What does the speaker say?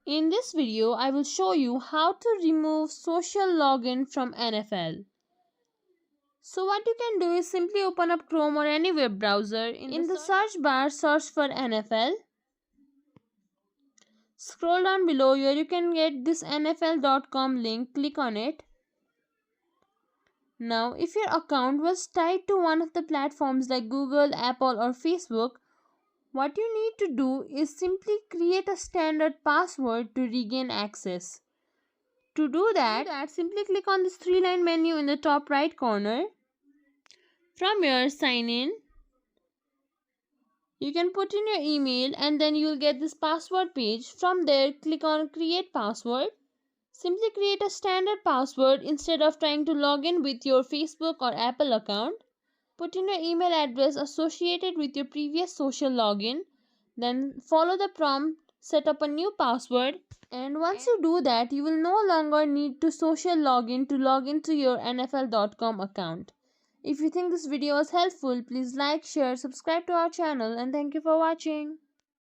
In this video, I will show you how to remove social login from NFL. So what you can do is simply open up Chrome or any web browser. In the search bar, search for NFL. Scroll down below here, you can get this NFL.com link. Click on it. Now, if your account was tied to one of the platforms like Google, Apple or Facebook, what you need to do is simply create a standard password to regain access. To do that, simply click on this three-line menu in the top right corner. From here, sign in. You can put in your email and then you will get this password page. From there, click on create password. Simply create a standard password instead of trying to log in with your Facebook or Apple account. Put in your email address associated with your previous social login. Then follow the prompt, set up a new password. And once you do that, you will no longer need to social login to log into your NFL.com account. If you think this video was helpful, please like, share, subscribe to our channel and thank you for watching.